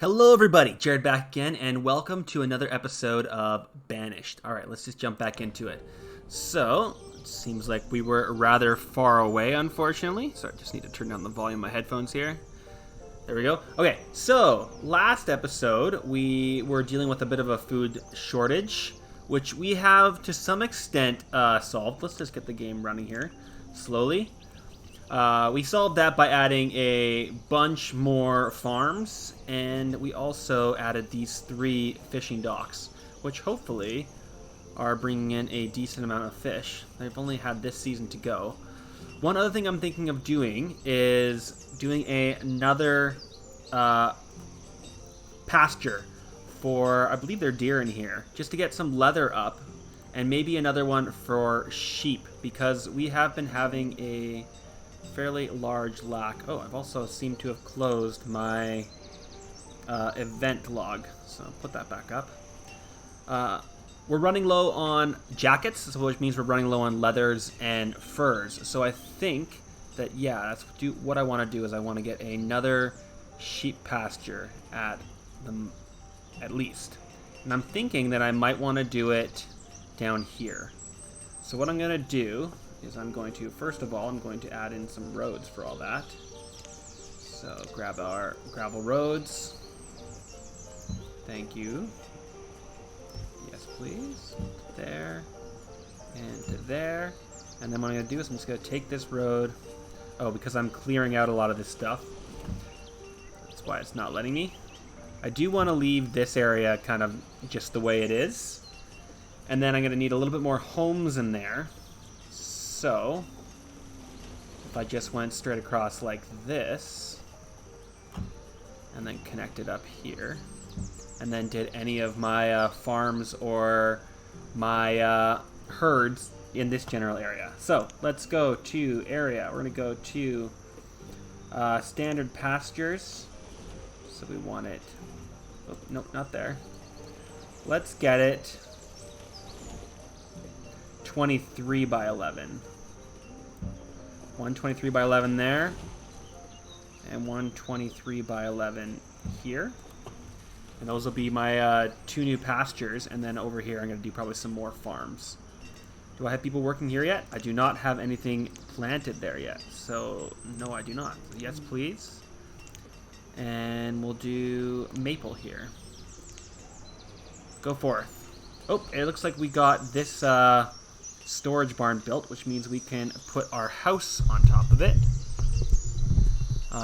Hello everybody, Jared back again, and welcome to another episode of Banished. Alright, let's just jump back into it. So, it seems like we were rather far away, unfortunately. So I just need to turn down the volume of my headphones here. There we go. Okay, so last episode we were dealing with a bit of a food shortage, which we have to some extent solved. Let's just get the game running here slowly. We solved that by adding a bunch more farms, and we also added these 3 fishing docks, which hopefully are bringing in a decent amount of fish. They've only had this season to go. One other thing I'm thinking of doing is doing another pasture for, I believe they're deer in here, just to get some leather up, and maybe another one for sheep, because we have been having a fairly large lack. Oh, I've also seemed to have closed my event log, so I'll put that back up. We're running low on jackets, which means we're running low on leathers and furs. So I think that, yeah, that's what I want to do is I want to get another sheep pasture at least. And I'm thinking that I might want to do it down here. So what I'm going to do is I'm going to, first of all, I'm going to add in some roads for all that. So grab our gravel roads. Thank you. Yes, please. There. And to there. And then what I'm going to do is I'm just going to take this road. Oh, because I'm clearing out a lot of this stuff. That's why it's not letting me. I do want to leave this area kind of just the way it is. And then I'm going to need a little bit more homes in there. So, if I just went straight across like this, and then connected up here, and then did any of my farms or my herds in this general area. So, let's go to area. We're going to go to standard pastures. So we want it, oh, nope, not there. Let's get it 23 by 11. 123 by 11 there, and 123 by 11 here. And those will be my 2 new pastures, and then over here I'm going to do probably some more farms. Do I have people working here yet? I do not have anything planted there yet, so no, I do not. Yes, please. And we'll do maple here. Go forth. Oh, it looks like we got this storage barn built, which means we can put our house on top of it.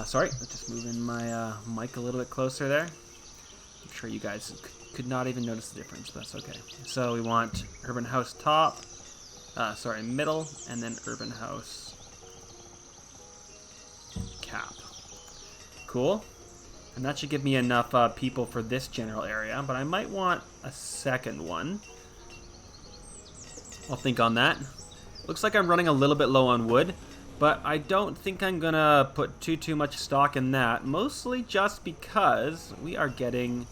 Sorry, let's just move in my mic a little bit closer there. I'm sure you guys could not even notice the difference, but that's okay. So we want urban house top, middle, and then urban house cap. Cool. And that should give me enough people for this general area, but I might want a second one. I'll think on that. Looks like I'm running a little bit low on wood, but I don't think I'm gonna put too much stock in that, mostly just because we are getting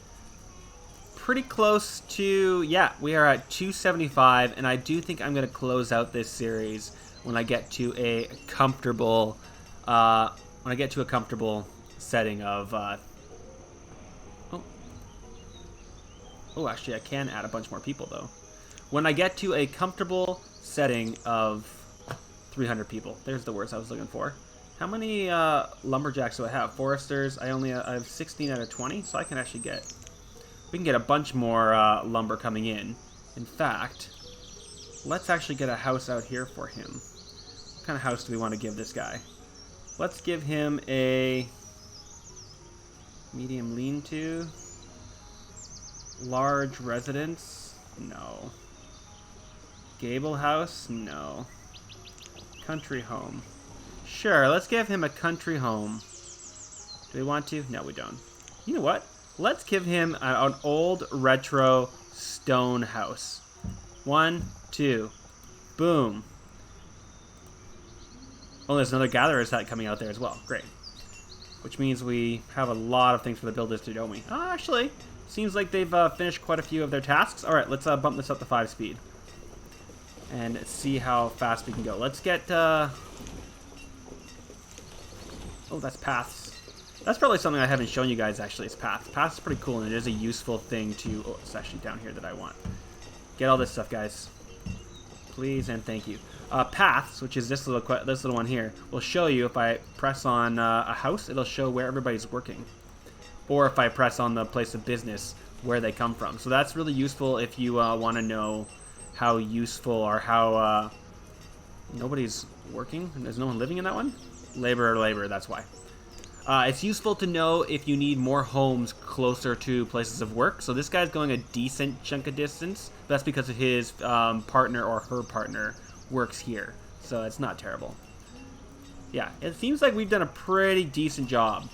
pretty close to, yeah, we are at 275, and I do think I'm gonna close out this series when I get to a comfortable setting of oh, actually I can add a bunch more people though. When I get to a comfortable setting of 300 people. There's the words I was looking for. How many lumberjacks do I have? Foresters, I have 16 out of 20, so I can actually we can get a bunch more lumber coming in. In fact, let's actually get a house out here for him. What kind of house do we want to give this guy? Let's give him a medium lean-to. Large residence? No. Gable house? No. Country home. Sure, let's give him a country home. Do we want to? No, we don't. You know what? Let's give him an old retro stone house. 1, 2. Boom. Oh, there's another gatherer's hut coming out there as well. Great. Which means we have a lot of things for the builders to do, don't we? Oh, actually, seems like they've finished quite a few of their tasks. All right, let's bump this up to 5 speed. And see how fast we can go. Let's get... Oh, that's paths. That's probably something I haven't shown you guys, actually, is path. Path is pretty cool, and it is a useful thing to... Oh, it's actually down here that I want. Get all this stuff, guys. Please and thank you. Paths, which is this little one here, will show you if I press on a house, it'll show where everybody's working. Or if I press on the place of business, where they come from. So that's really useful if you want to know how useful or how nobody's working. There's no one living in that one? Labor, that's why. It's useful to know if you need more homes closer to places of work. So this guy's going a decent chunk of distance. That's because of his partner or her partner works here. So it's not terrible. Yeah, it seems like we've done a pretty decent job.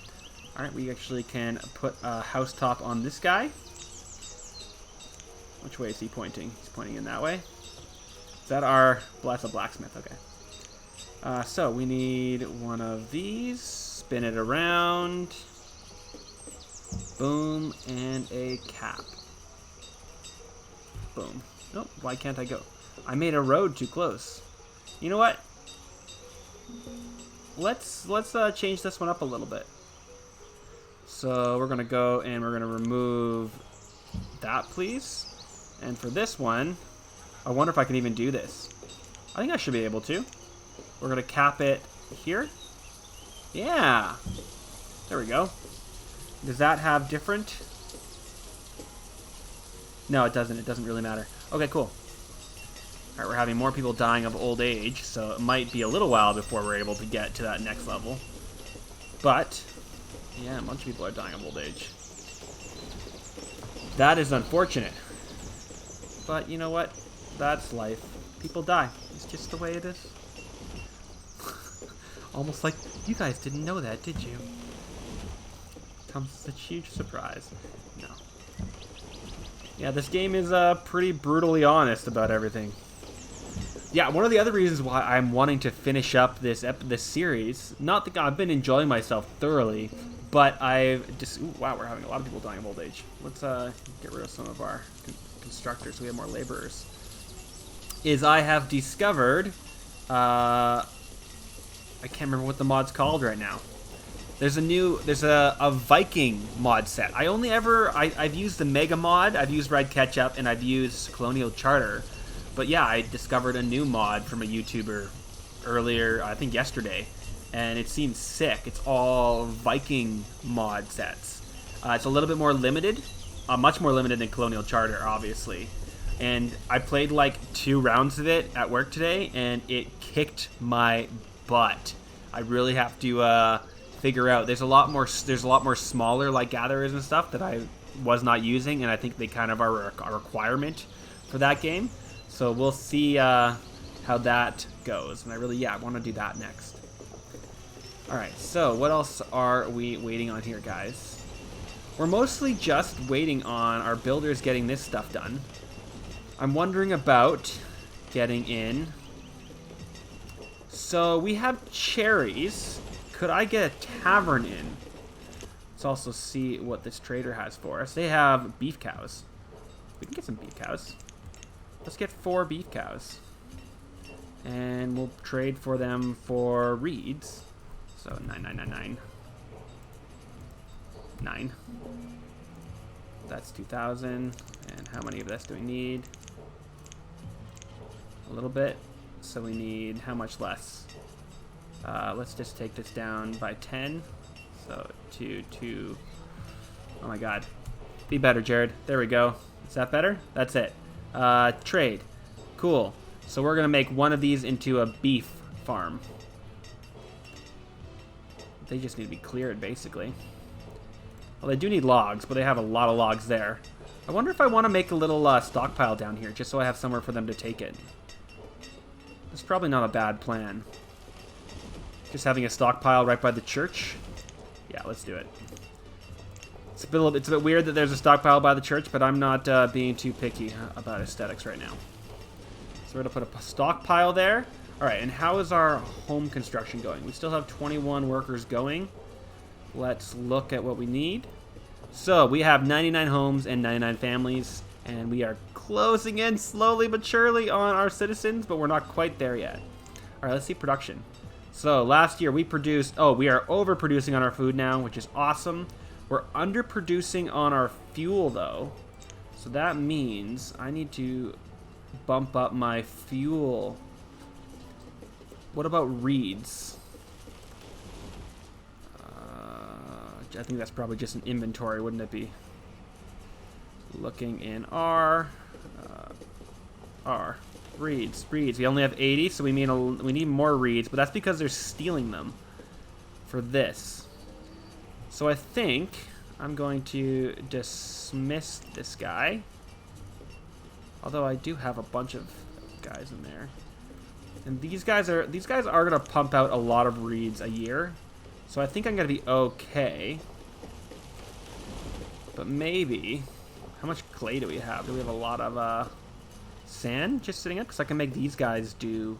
Alright, we actually can put a housetop on this guy. Which way is he pointing? He's pointing in that way. Is that our... Well, that's a blacksmith, okay. So we need one of these. Spin it around. Boom, and a cap. Boom. Oh, why can't I go? I made a road too close. You know what? Let's change this one up a little bit. So we're gonna go and we're gonna remove that, please. And for this one, I wonder if I can even do this. I think I should be able to. We're gonna cap it here. Yeah. There we go. Does that have different? No, it doesn't. It doesn't really matter. Okay, cool. All right, we're having more people dying of old age, so it might be a little while before we're able to get to that next level. But, yeah, a bunch of people are dying of old age. That is unfortunate. But you know what? That's life. People die. It's just the way it is. Almost like you guys didn't know that, did you? Comes as a huge surprise. No. Yeah, this game is pretty brutally honest about everything. Yeah, one of the other reasons why I'm wanting to finish up this series, not that I've been enjoying myself thoroughly, but I've just... Ooh, wow, we're having a lot of people dying of old age. Let's get rid of some of our constructors so we have more laborers. Is I have discovered... I can't remember what the mod's called right now. There's a Viking mod set. I've used the Mega mod, I've used Red Ketchup, and I've used Colonial Charter. But yeah, I discovered a new mod from a YouTuber earlier, I think yesterday, and it seems sick. It's all Viking mod sets. It's a little bit more limited, much more limited than Colonial Charter, obviously. And I played like 2 rounds of it at work today, and it kicked my butt. I really have to figure out. There's a lot more smaller like gatherers and stuff that I was not using, and I think they kind of are a requirement for that game. So we'll see how that goes. And I want to do that next. Alright, so what else are we waiting on here, guys? We're mostly just waiting on our builders getting this stuff done. I'm wondering about getting in. So we have cherries. Could I get a tavern in? Let's also see what this trader has for us. They have beef cows. We can get some beef cows. Let's get 4 beef cows. And we'll trade for them for reeds. So 9. 9. That's 2,000. And how many of this do we need? A little bit. So we need how much less? Let's just take this down by 10. So 2. Oh my god. Be better, Jared. There we go. Is that better? That's it. Trade. Cool. So we're going to make one of these into a beef farm. They just need to be cleared, basically. Well, they do need logs, but they have a lot of logs there. I wonder if I want to make a little stockpile down here, just so I have somewhere for them to take it. It's probably not a bad plan. Just having a stockpile right by the church. Yeah, let's do it. It's a bit weird that there's a stockpile by the church, but I'm not being too picky about aesthetics right now. So we're going to put a stockpile there. All right, and how is our home construction going? We still have 21 workers going. Let's look at what we need. So we have 99 homes and 99 families, and we are closing in slowly but surely on our citizens, but we're not quite there yet. All right, let's see production. So last year we produced, oh, we are overproducing on our food now, which is awesome. We're underproducing on our fuel though. So that means I need to bump up my fuel. What about reeds? I think that's probably just an inventory, wouldn't it be? Looking in R. Reeds. We only have 80, so we need more reeds, but that's because they're stealing them for this. So I think I'm going to dismiss this guy. Although I do have a bunch of guys in there. And these guys are going to pump out a lot of reeds a year. So I think I'm going to be okay. But maybe... How much clay do we have? Do we have a lot of sand just sitting up? Because I can make these guys do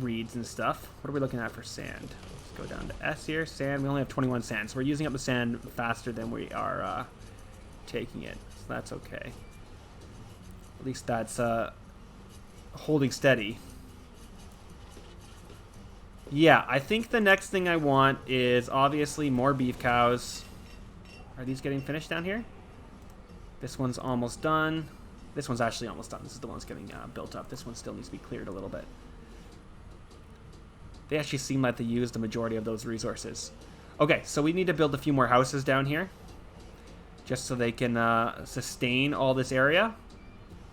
reeds and stuff. What are we looking at for sand? Let's go down to S here. Sand. We only have 21 sand. So we're using up the sand faster than we are taking it. So that's okay. At least that's holding steady. Yeah, I think the next thing I want is obviously more beef cows. Are these getting finished down here? This one's almost done. This one's actually almost done. This is the one that's getting built up. This one still needs to be cleared a little bit. They actually seem like they used the majority of those resources. Okay, so we need to build a few more houses down here. Just so they can sustain all this area.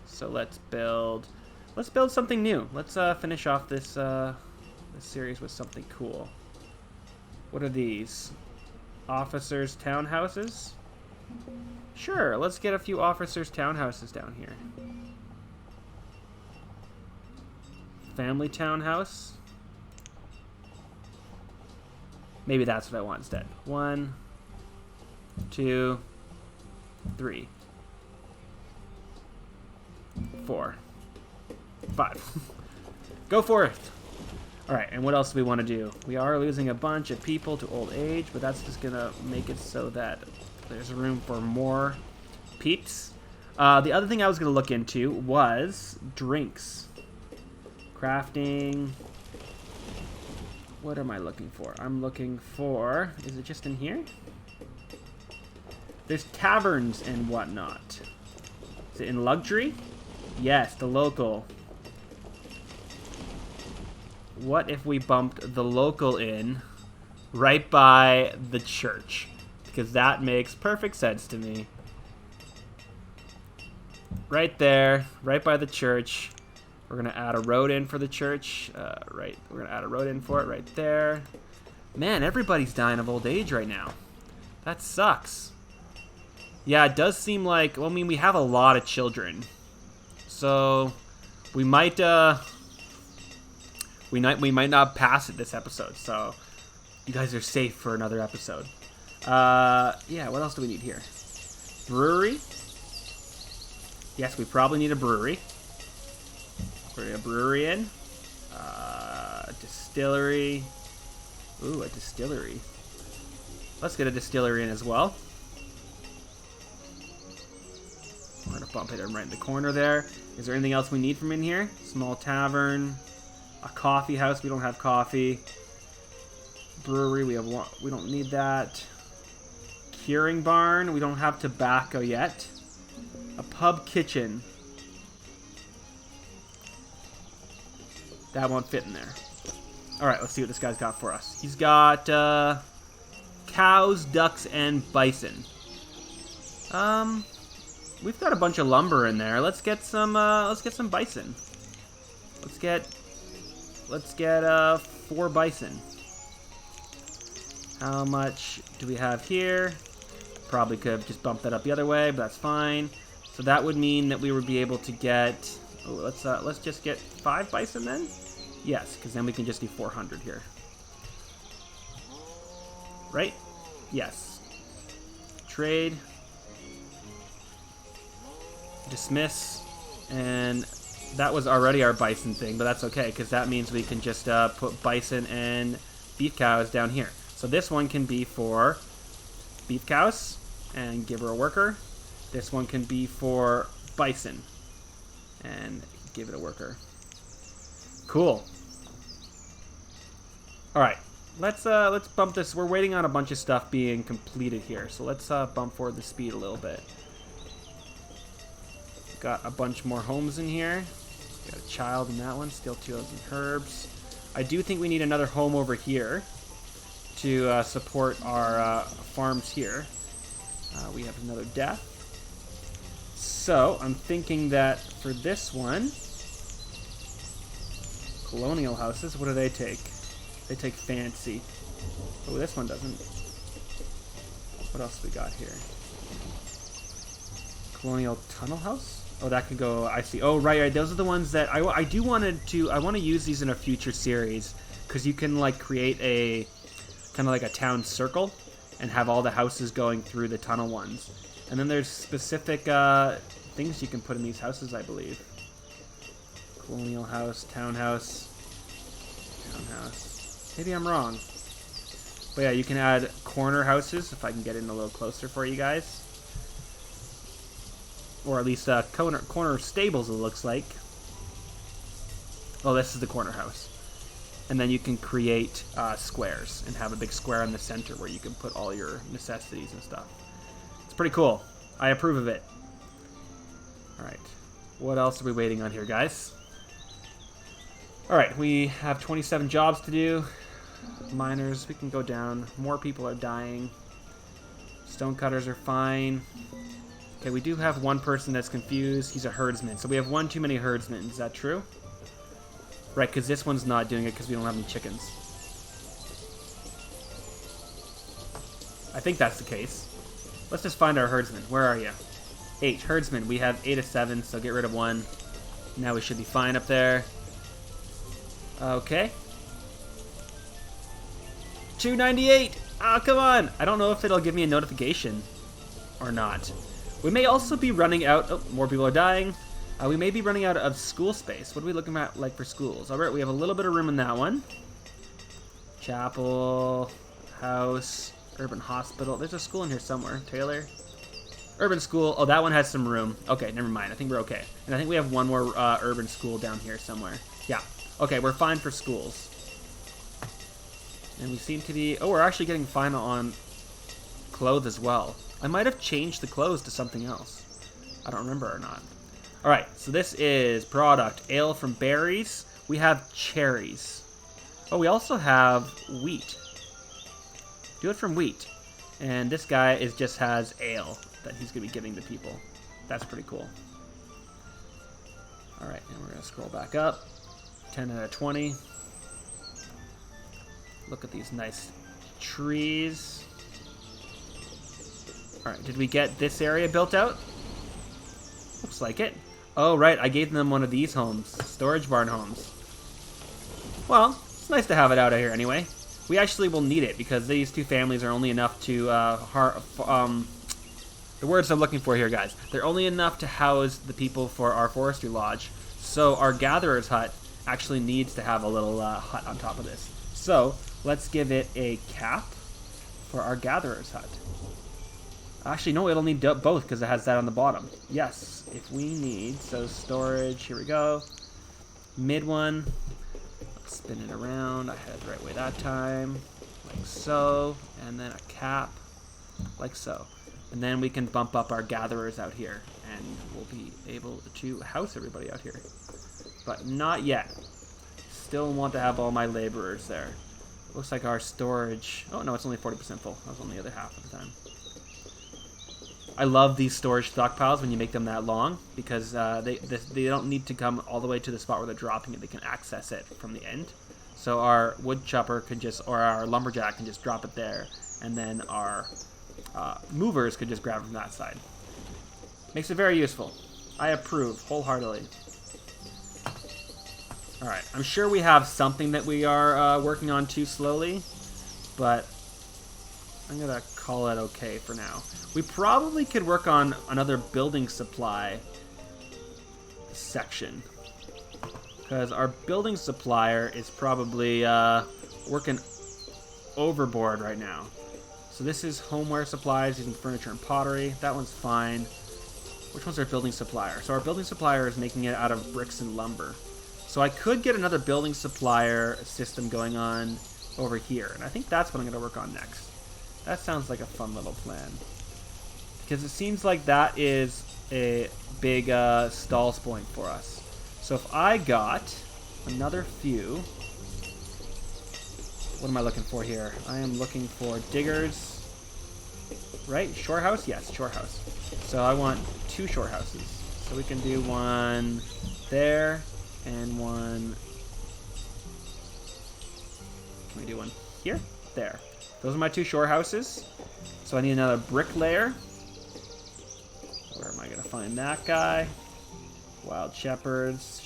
So let's build something new. Let's finish off this series with something cool. What are these? Officers' townhouses? Sure, let's get a few officers' townhouses down here. Family townhouse? Maybe that's what I want instead. 1, 2, 3, 4, 5. Go for it! Alright, and what else do we want to do? We are losing a bunch of people to old age, but that's just going to make it so that there's room for more peeps. The other thing I was going to look into was drinks. Crafting. What am I looking for? I'm looking for... Is it just in here? There's taverns and whatnot. Is it in luxury? Yes, the local. What if we bumped the local in right by the church? Because that makes perfect sense to me. Right there, right by the church. We're going to add a road in for the church. Right, we're going to add a road in for it right there. Man, everybody's dying of old age right now. That sucks. Yeah, it does seem like... Well, I mean, we have a lot of children. So, we might... We might not pass it this episode, so you guys are safe for another episode. Yeah, what else do we need here? Brewery. Yes, we probably need a brewery. We're gonna brewery in. Distillery. Ooh, a distillery. Let's get a distillery in as well. We're gonna bump it in right in the corner there. Is there anything else we need from in here? Small tavern. A coffee house, we don't have coffee. Brewery, we don't need that. Curing barn, we don't have tobacco yet. A pub kitchen. That won't fit in there. Alright, let's see what this guy's got for us. He's got cows, ducks, and bison. We've got a bunch of lumber in there. Let's get some bison. Let's get 4 bison. How much do we have here? Probably could have just bumped that up the other way, but that's fine. So that would mean that we would be able to get... Oh, let's just get 5 bison then? Yes, because then we can just do 400 here. Right? Yes. Trade. Dismiss. And... That was already our bison thing, but that's okay, because that means we can just put bison and beef cows down here. So this one can be for beef cows, and give her a worker. This one can be for bison, and give it a worker. Cool. All right, let's bump this. We're waiting on a bunch of stuff being completed here, so let's bump forward the speed a little bit. Got a bunch more homes in here. Got a child in that one. Still 2,000 herbs. I do think we need another home over here to support our farms here. We have another death. So I'm thinking that for this one, colonial houses, what do they take? They take fancy. Oh, this one doesn't. What else we got here? Colonial tunnel house? Oh, that could go. I see. Oh, right. Those are the ones that I want to use these in a future series because you can like create a kind of like a town circle and have all the houses going through the tunnel ones. And then there's specific things you can put in these houses, I believe. Colonial house, townhouse. Maybe I'm wrong. But yeah, you can add corner houses if I can get in a little closer for you guys. Or at least corner stables, it looks like. Oh, this is the corner house. And then you can create squares and have a big square in the center where you can put all your necessities and stuff. It's pretty cool. I approve of it. Alright. What else are we waiting on here, guys? Alright, we have 27 jobs to do. Miners, we can go down. More people are dying. Stonecutters are fine. Okay, we do have one person that's confused. He's a herdsman. So we have one too many herdsmen. Is that true? Right, because this one's not doing it because we don't have any chickens. I think that's the case. Let's just find our herdsman. Where are you? 8. Herdsman. We have 8 of 7, so get rid of 1. Now we should be fine up there. Okay. 298! Oh, come on! I don't know if it'll give me a notification or not. We may also be running out... Oh, more people are dying. We may be running out of school space. What are we looking at like for schools? All right, we have a little bit of room in that one. Chapel, house, urban hospital. There's a school in here somewhere. Taylor. Urban school. Oh, that one has some room. Okay, never mind. I think we're okay. And I think we have one more urban school down here somewhere. Yeah. Okay, we're fine for schools. And we seem to be... Oh, we're actually getting fine on clothes as well. I might have changed the clothes to something else. I don't remember or not. Alright, so this is product. Ale from berries. We have cherries. Oh, we also have wheat. Do it from wheat. And this guy just has ale that he's going to be giving to people. That's pretty cool. Alright, and we're going to scroll back up. 10 out of 20. Look at these nice trees. Alright, did we get this area built out? Looks like it. Oh, right, I gave them one of these homes. Storage barn homes. Well, it's nice to have it out of here anyway. We actually will need it because these two families are only enough to... the words I'm looking for here, guys. They're only enough to house the people for our forestry lodge. So our gatherer's hut actually needs to have a little hut on top of this. So let's give it a cap for our gatherer's hut. Actually, no, it'll need both because it has that on the bottom. Yes, if we need, so storage, here we go. Mid one, let's spin it around. I had it the right way that time, like so. And then a cap, like so. And then we can bump up our gatherers out here and we'll be able to house everybody out here. But not yet. Still want to have all my laborers there. Looks like our storage, oh no, it's only 40% full. That was only the other half of the time. I love these storage stockpiles when you make them that long because they don't need to come all the way to the spot where they're dropping it. They can access it from the end. So our wood chopper can just, or our lumberjack can just drop it there, and then our movers could just grab it from that side. Makes it very useful. I approve wholeheartedly. All right, I'm sure we have something that we are working on too slowly, but I'm gonna call it okay for now. We probably could work on another building supply section because our building supplier is probably working overboard right now. So this is homeware supplies, using furniture and pottery. That one's fine. Which one's our building supplier? So our building supplier is making it out of bricks and lumber. So I could get another building supplier system going on over here. And I think that's what I'm going to work on next. That sounds like a fun little plan. Because it seems like that is a big stall point for us. So if I got another few... What am I looking for here? I am looking for diggers. Right? Shore house? Yes, shore house. So I want 2 shore houses. So we can do one there and one... Can we do one here? There. Those are my 2 shore houses. So I need another bricklayer. Where am I going to find that guy? Wild shepherds.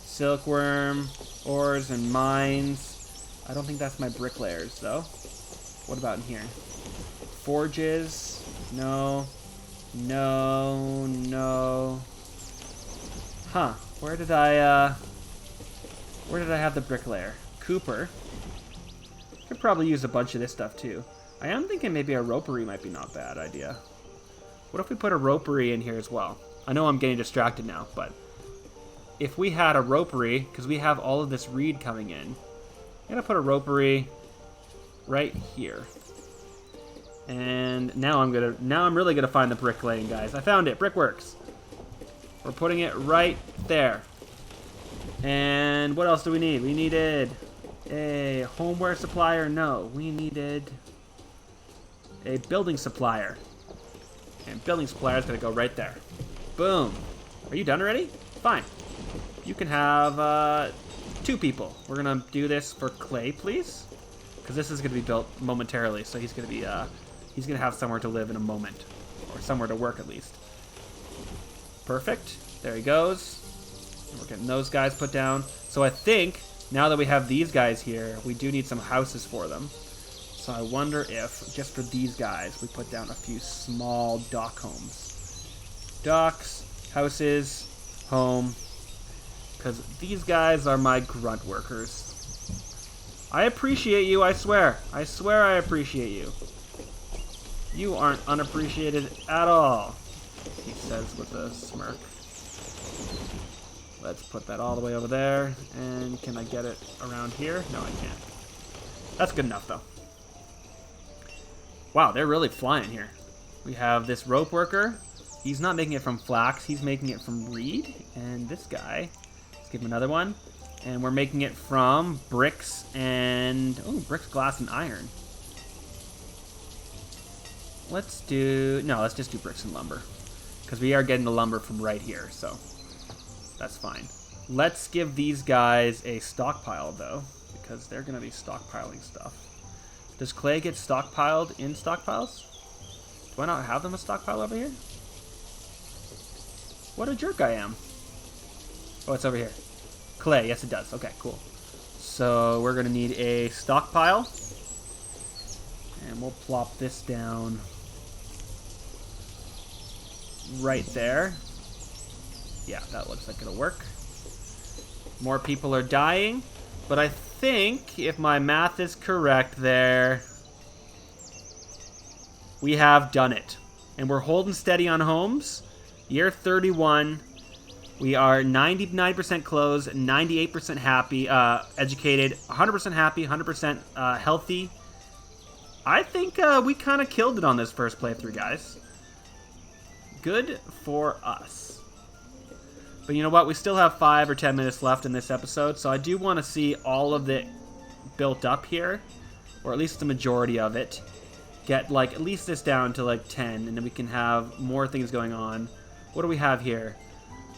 Silkworm. Ores and mines. I don't think that's my bricklayers, though. What about in here? Forges. No. No. No. Huh. Where did I have the bricklayer? Cooper. Could probably use a bunch of this stuff, too. I am thinking maybe a ropery might be not a bad idea. What if we put a ropery in here as well? I know I'm getting distracted now, but... If we had a ropery, because we have all of this reed coming in... I'm going to put a ropery right here. And now I'm really going to find the bricklaying, guys. I found it. Brickworks. We're putting it right there. And what else do we need? We needed a homeware supplier. No, we needed a building supplier. And building supplier is going to go right there. Boom. Are you done already? Fine. You can have 2 people. We're going to do this for Clay, please. Because this is going to be built momentarily. So he's going to be, he's going to have somewhere to live in a moment. Or somewhere to work, at least. Perfect. There he goes. And we're getting those guys put down. So I think, now that we have these guys here, we do need some houses for them. So I wonder if, just for these guys, we put down a few small dock homes. Docks, houses, home. Because these guys are my grunt workers. I appreciate you, I swear. I swear I appreciate you. You aren't unappreciated at all, he says with a smirk. Let's put that all the way over there. And can I get it around here? No, I can't. That's good enough, though. Wow, they're really flying here. We have this rope worker. He's not making it from flax. He's making it from reed. And this guy... Give him another one. And we're making it from bricks and... Oh, bricks, glass, and iron. Let's do... No, let's just do bricks and lumber. Because we are getting the lumber from right here, so... That's fine. Let's give these guys a stockpile, though. Because they're going to be stockpiling stuff. Does clay get stockpiled in stockpiles? Do I not have them a stockpile over here? What a jerk I am. Oh, it's over here. Clay, yes it does. Okay, cool. So we're going to need a stockpile. And we'll plop this down right there. Yeah, that looks like it'll work. More people are dying. But I think, if my math is correct there, we have done it. And we're holding steady on homes. Year 31. We are 99% closed, 98% happy, educated, 100% happy, 100% healthy. I think we kind of killed it on this first playthrough, guys. Good for us. But you know what? We still have 5 or 10 minutes left in this episode, so I do want to see all of it built up here, or at least the majority of it. Get, like, at least this down to, like, 10, and then we can have more things going on. What do we have here?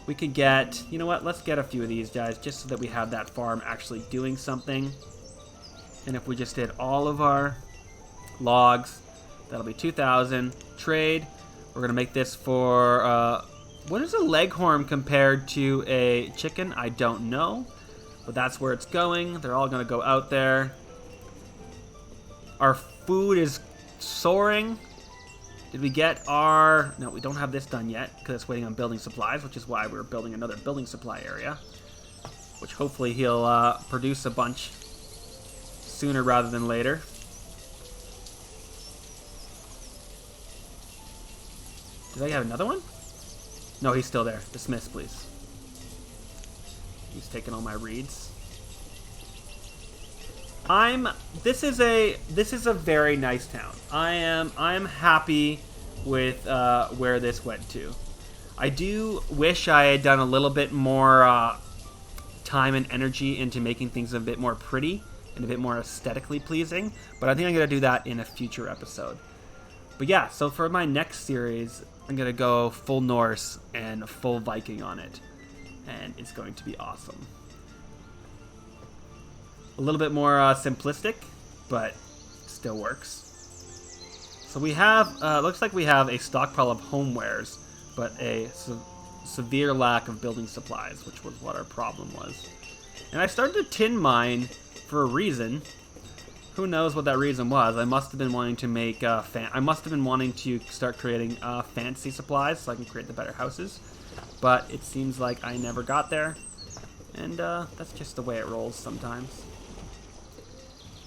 We could get, you know what, let's get a few of these guys just so that we have that farm actually doing something. And if we just did all of our logs, that'll be 2,000. Trade, we're going to make this for, what is a leghorn compared to a chicken? I don't know, but that's where it's going. They're all going to go out there. Our food is soaring. Did we get our... No, we don't have this done yet because it's waiting on building supplies, which is why we're building another building supply area, which hopefully he'll produce a bunch sooner rather than later. Did I have another one? No, he's still there. Dismiss, please. He's taking all my reeds. This is a very nice town. I am happy with where this went to. I do wish I had done a little bit more time and energy into making things a bit more pretty and a bit more aesthetically pleasing, but I think I'm gonna do that in a future episode. But yeah, so for my next series, I'm gonna go full Norse and full Viking on it, and it's going to be awesome. A little bit more simplistic, but still works. So we have, looks like we have a stockpile of homewares, but a severe lack of building supplies, which was what our problem was. And I started a tin mine for a reason. Who knows what that reason was? I must have been wanting to make, I must have been wanting to start creating fancy supplies so I can create the better houses. But it seems like I never got there. And that's just the way it rolls sometimes.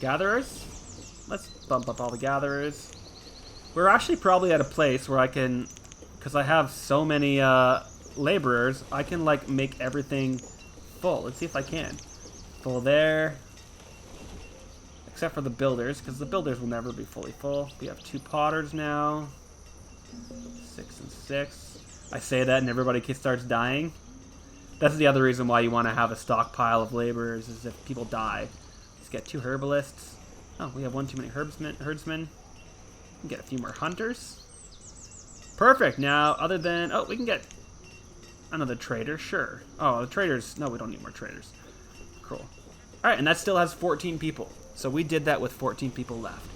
Gatherers? Let's bump up all the gatherers. We're actually probably at a place where I can, because I have so many laborers, I can like make everything full. Let's see if I can. Full there. Except for the builders, because the builders will never be fully full. We have 2 potters now. 6 and 6. I say that and everybody starts dying. That's the other reason why you want to have a stockpile of laborers, is if people die. Let's get 2 herbalists. Oh, we have 1 too many herdsmen. We can get a few more hunters. Perfect. Now, other than... Oh, we can get another trader. Sure. Oh, the traders... No, we don't need more traders. Cool. Alright, and that still has 14 people. So we did that with 14 people left.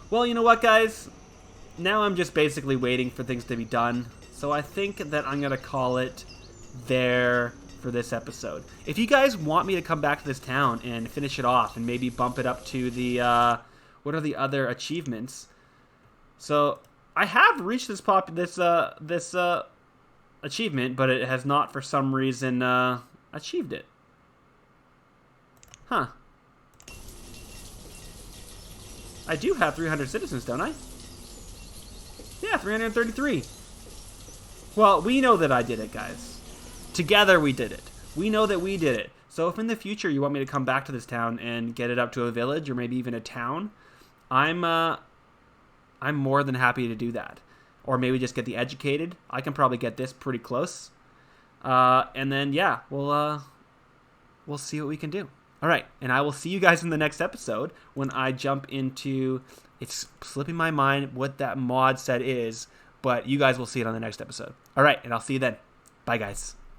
Well, you know what, guys? Now I'm just basically waiting for things to be done. So I think that I'm going to call it there for this episode. If you guys want me to come back to this town and finish it off and maybe bump it up to the... what are the other achievements? So I have reached this achievement, but it has not for some reason achieved it. Huh. I do have 300 citizens, don't I? Yeah, 333. Well, we know that I did it, guys. Together we did it. We know that we did it. So if in the future you want me to come back to this town and get it up to a village or maybe even a town, I'm more than happy to do that. Or maybe just get the educated. I can probably get this pretty close. And then, yeah, we'll see what we can do. All right, and I will see you guys in the next episode when I jump into... It's slipping my mind what that mod set is, but you guys will see it on the next episode. All right, and I'll see you then. Bye, guys.